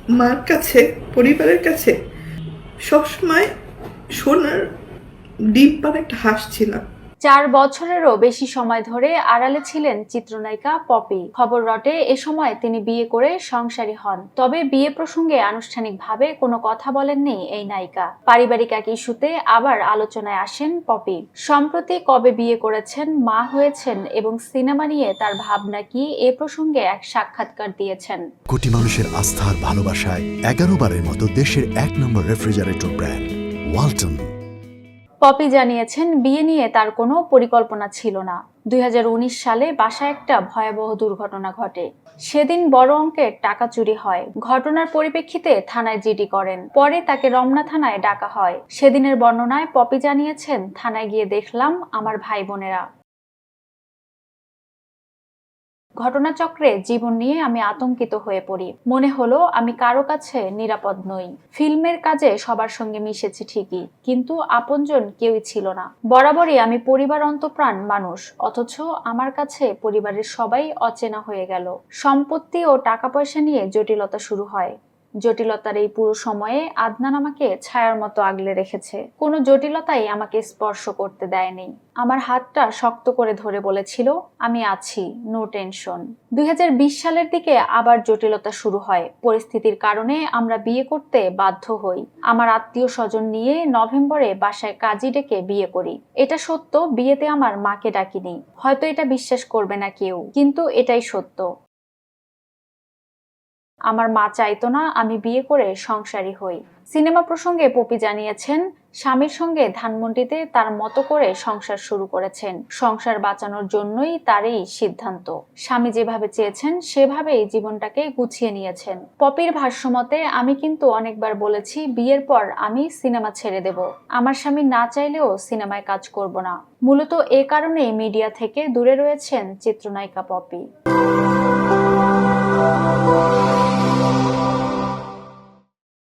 মার কাছে, পরিবারের কাছে সবসময় সোনার ডিম পাড়া একটা হাঁস ছিলাম। 4 বছরেরও বেশি সময় ধরে আড়ালে ছিলেন চিত্রনায়িকা পপি। খবর রটে এ সময় তিনি বিয়ে করে সংসারী হন। তবে বিয়ে প্রসঙ্গে আনুষ্ঠানিকভাবে কোনো কথা বলেননি এই নায়িকা। পারিবারিক এক ইস্যুতে আবার আলোচনায় আসেন পপি। সম্প্রতি কবে বিয়ে করেছেন, মা হয়েছেন এবং সিনেমা নিয়ে তার ভাবনা কি, এ প্রসঙ্গে এক সাক্ষাৎকার দিয়েছেন। কোটি মানুষের আস্থার ভালোবাসায় 11 বারের মতো দেশের 1 নম্বর রেফ্রিজারেটর ব্র্যান্ড ওয়ালটন। পপি জানিয়েছেন বিয়ে নিয়ে তার কোনো পরিকল্পনা ছিল না। 2019 সালে বাসায় একটা ভয়াবহ দুর্ঘটনা ঘটে। সেদিন বড় অঙ্কের টাকা চুরি হয়। ঘটনার পরিপ্রেক্ষিতে থানায় জিডি করেন। পরে তাকে রমনা থানায় ডাকা হয়। সেদিনের বর্ণনায় পপি জানিয়েছেন, থানায় গিয়ে দেখলাম আমার ভাই বোনেরা। ঘটনাচক্রে জীবন নিয়ে আমি আতঙ্কিত হয়ে পড়ি। মনে হলো আমি কারো কাছে নিরাপদ নই। ফিল্মের কাজে সবার সঙ্গে মিশেছি ঠিকই, কিন্তু আপনজন কেউই ছিল না। বরাবরই আমি পরিবার অন্তঃপ্রাণ মানুষ, অথচ আমার কাছে পরিবারের সবাই অচেনা হয়ে গেল। সম্পত্তি ও টাকা পয়সা নিয়ে জটিলতা শুরু হয়। জটিলতার এই পুরো সময়ে আদনান আমাকে ছায়ার মতো আগলে রেখেছে। কোনো জটিলতাই আমাকে স্পর্শ করতে দেয়নি। আমার হাতটা শক্ত করে ধরে বলেছিল, আমি আছি, নো টেনশন। 2020 সালের দিকে আবার জটিলতা শুরু হয়। পরিস্থিতির কারণে আমরা বিয়ে করতে বাধ্য হই। আমার আত্মীয় স্বজন নিয়ে নভেম্বরে বাসায় কাজী ডেকে বিয়ে করি। এটা সত্য, বিয়েতে আমার মাকে ডাকিনি। হয়তো এটা বিশ্বাস করবে না কেউ, কিন্তু এটাই সত্য। আমার মা চাইতো না আমি বিয়ে করে সংসারী হই। সিনেমা প্রসঙ্গে পপি জানিয়েছেন, স্বামীর সঙ্গে ধানমন্ডিতে তার মতো করে সংসার শুরু করেছেন। সংসার বাঁচানোর জন্যই তার এই সিদ্ধান্ত। স্বামী যেভাবে চেয়েছেন সেভাবেই জীবনটাকে গুছিয়ে নিয়েছেন। পপির ভাষ্যমতে, আমি কিন্তু অনেকবার বলেছি বিয়ের পর আমি সিনেমা ছেড়ে দেব। আমার স্বামী না চাইলেও সিনেমায় কাজ করব না। মূলত এ কারণেই মিডিয়া থেকে দূরে রয়েছেন চিত্রনায়িকা পপি।